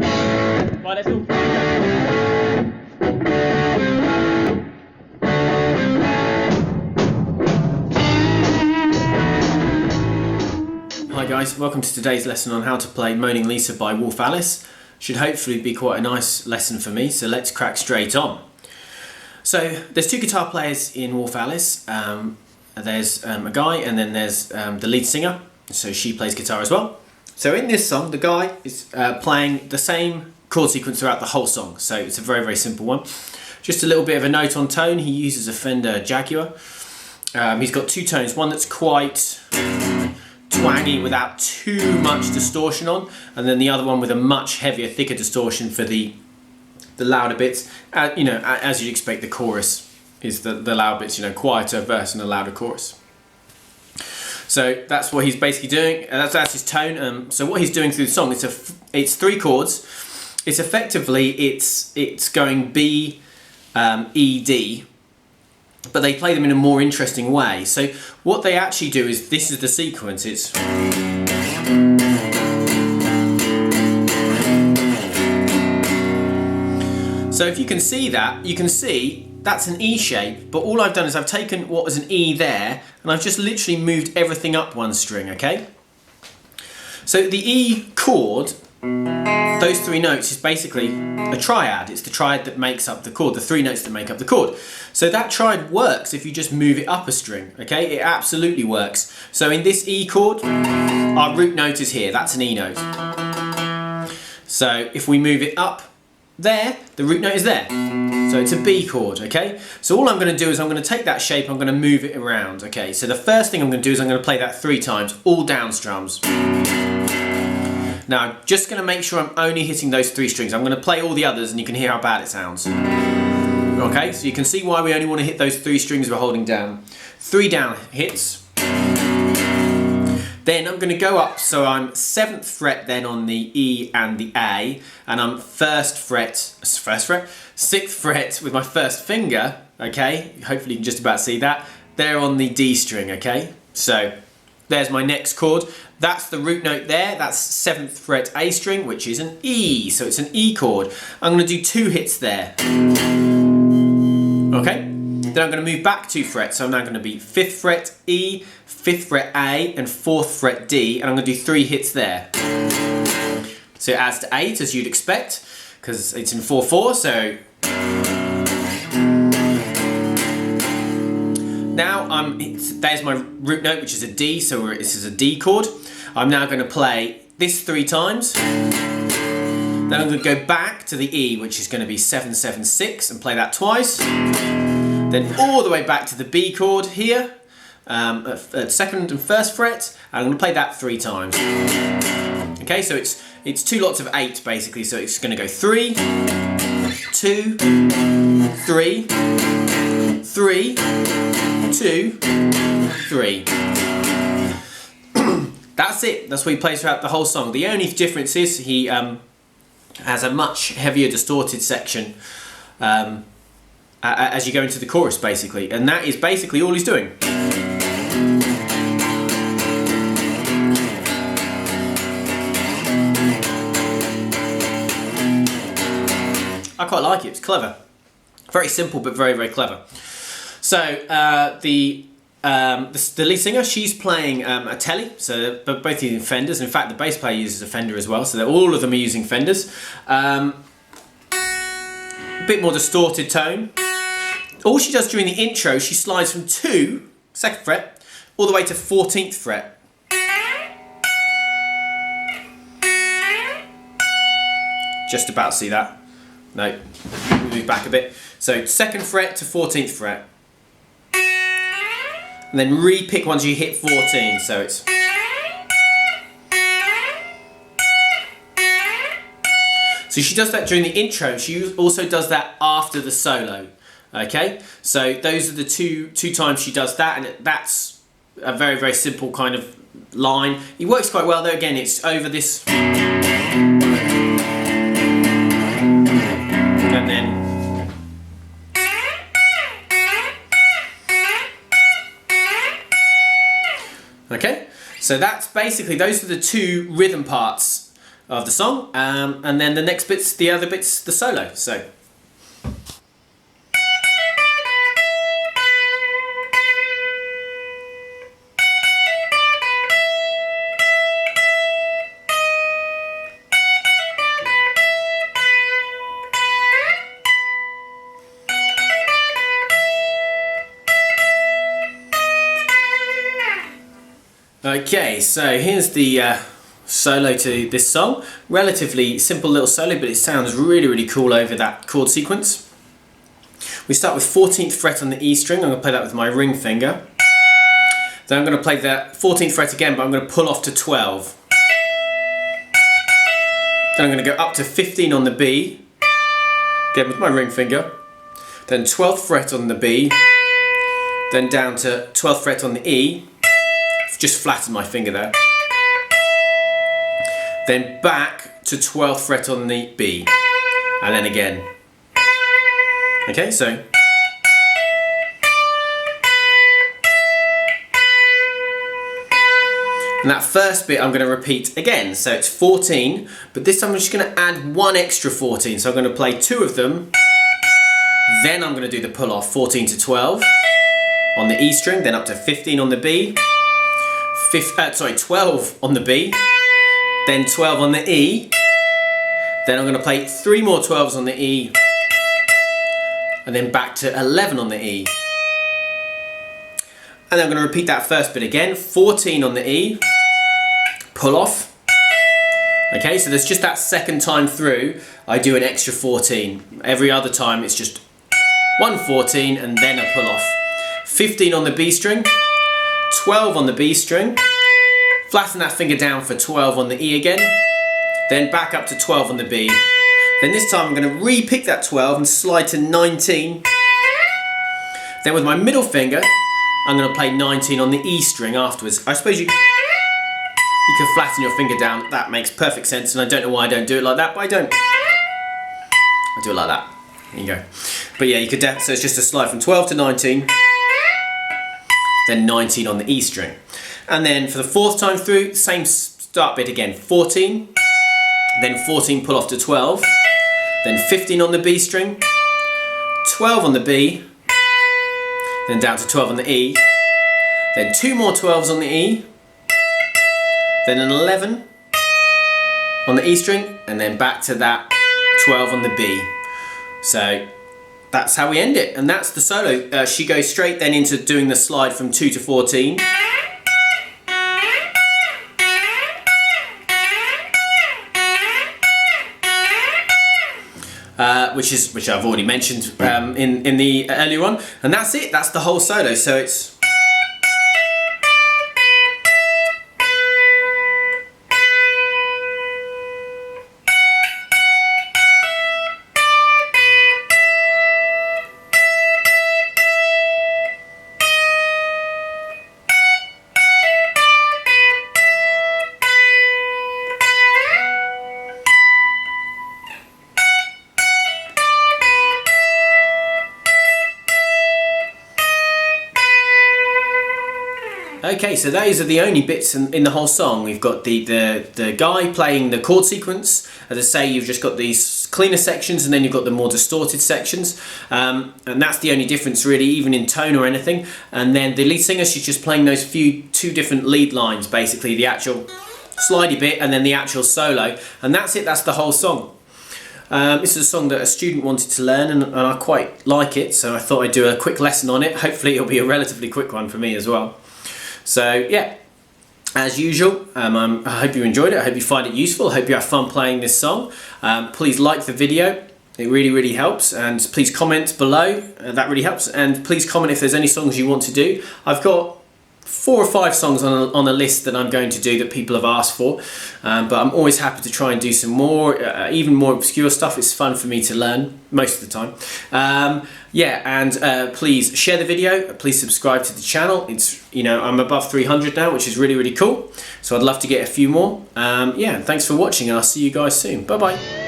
Right, let's all. Hi guys, welcome to today's lesson on how to play Moaning Lisa by Wolf Alice. Should hopefully be quite a nice lesson for me, so let's crack straight on. So there's two guitar players in Wolf Alice. There's a guy and then there's the lead singer, so she plays guitar as well. So in this song the guy is playing the same chord sequence throughout the whole song, so it's a very simple one. Just a little bit of a note on tone. He uses a Fender Jaguar. He's got two tones, one that's quite twangy without too much distortion on, and then the other one with a much heavier, thicker distortion for the louder bits. You know, as you'd expect, the chorus is the loud bits, you know, quieter verse and a louder chorus. So that's what he's basically doing. That's his tone. So what he's doing through the song, it's three chords. It's effectively it's going B, E, D, but they play them in a more interesting way. So what they actually do is, this is the sequence. It's so if you can see that, you can see that's an E shape, but all I've done is I've taken what was an E there and I've just literally moved everything up one string, okay? So the E chord, those three notes, is basically a triad. It's the triad that makes up the chord, the three notes that make up the chord. So that triad works if you just move it up a string, okay? It absolutely works. So in this E chord, our root note is here, that's an E note. So if we move it up there, the root note is there. So it's a B chord, okay? So all I'm going to do is I'm going to take that shape, I'm going to move it around, okay? So the first thing I'm going to do is I'm going to play that 3 times, all down strums. Now I'm just going to make sure I'm only hitting those 3 strings. I'm going to play all the others and you can hear how bad it sounds. Okay, so you can see why we only want to hit those 3 strings we're holding down. 3 down hits. Then I'm going to go up, so I'm 7th fret then on the E and the A, and I'm 6th fret with my first finger, okay? Hopefully you can just about see that. They're on the D string, okay? So there's my next chord. That's the root note there, that's 7th fret A string, which is an E, so it's an E chord. I'm going to do 2 hits there. Okay? Then I'm going to move back 2 frets, so I'm now going to be 5th fret E, 5th fret A, and 4th fret D, and I'm going to do 3 hits there. So it adds to 8, as you'd expect, because it's in 4/4, so now there's my root note, which is a D, so this is a D chord. I'm now going to play this 3 times. Then I'm going to go back to the E, which is going to be 7, 7, 6, and play that twice. Then all the way back to the B chord here, at 2nd and 1st fret, and I'm going to play that 3 times. Okay, so it's 2 lots of 8 basically, so it's going to go 3, 2, 3, 3, 2, 3. That's it. That's what he plays throughout the whole song. The only difference is he has a much heavier distorted section as you go into the chorus, basically, and that is basically all he's doing. I quite like it. It's clever, very simple, but very clever. So the lead singer, she's playing a Telly, so both using Fenders. In fact, the bass player uses a Fender as well, so all of them are using Fenders. A bit more distorted tone. All she does during the intro, she slides from 2, 2nd fret, all the way to 14th fret. Just about see that. No, move back a bit. So 2nd fret to 14th fret. And then re-pick once you hit 14, so it's... So she does that during the intro, she also does that after the solo. Okay, so those are the two times she does that, and that's a very simple kind of line. It works quite well though. Again, it's over this, and then okay. So that's basically, those are the 2 rhythm parts of the song, and then the next bit's the other bit's the solo. So. Okay, so here's the solo to this song. Relatively simple little solo, but it sounds really, really cool over that chord sequence. We start with 14th fret on the E string. I'm going to play that with my ring finger. Then I'm going to play the 14th fret again, but I'm going to pull off to 12. Then I'm going to go up to 15 on the B, again with my ring finger. Then 12th fret on the B, then down to 12th fret on the E. Just flatten my finger there. Then back to 12th fret on the B, and then again. Okay, so. And that first bit I'm going to repeat again, so it's 14, but this time I'm just going to add one extra 14, so I'm going to play 2 of them, then I'm going to do the pull off 14 to 12 on the E string, then up to 15 on the B. 12 on the B, then 12 on the E, then I'm going to play 3 more 12s on the E, and then back to 11 on the E. And then I'm going to repeat that first bit again, 14 on the E, pull off. Okay, so there's just that second time through, I do an extra 14. Every other time it's just 1 14 and then a pull off. 15 on the B string, 12 on the B string, flatten that finger down for 12 on the E again, then back up to 12 on the B. Then this time I'm going to re-pick that 12 and slide to 19. Then with my middle finger, I'm going to play 19 on the E string afterwards. I suppose you can flatten your finger down, that makes perfect sense, and I don't know why I don't do it like that, but I don't. I do it like that. There you go. But yeah, you could so it's just a slide from 12 to 19. Then 19 on the E string. And then for the 4th time through, same start bit again, 14, then 14 pull off to 12, then 15 on the B string, 12 on the B, then down to 12 on the E, then 2 more 12s on the E, then an 11 on the E string, and then back to that 12 on the B. So that's how we end it, and that's the solo. She goes straight then into doing the slide from 2 to 14. Which I've already mentioned in the earlier one, and that's it. That's the whole solo. So it's. Okay, so those are the only bits in the whole song. We've got the guy playing the chord sequence. As I say, you've just got these cleaner sections and then you've got the more distorted sections. And that's the only difference really, even in tone or anything. And then the lead singer, she's just playing those two different lead lines, basically the actual slidey bit and then the actual solo. And that's it, that's the whole song. This is a song that a student wanted to learn and I quite like it, so I thought I'd do a quick lesson on it. Hopefully it'll be a relatively quick one for me as well. So yeah, as usual, I hope you enjoyed it. I hope you find it useful. I hope you have fun playing this song. Please like the video. It really, really helps. And please comment below. That really helps. And please comment if there's any songs you want to do. I've got 4 or 5 songs on a list that I'm going to do that people have asked for. But I'm always happy to try and do some more, even more obscure stuff. It's fun for me to learn most of the time. Yeah, and please share the video. Please subscribe to the channel. It's, you know, I'm above 300 now, which is really, really cool. So I'd love to get a few more. Yeah, thanks for watching and I'll see you guys soon. Bye-bye.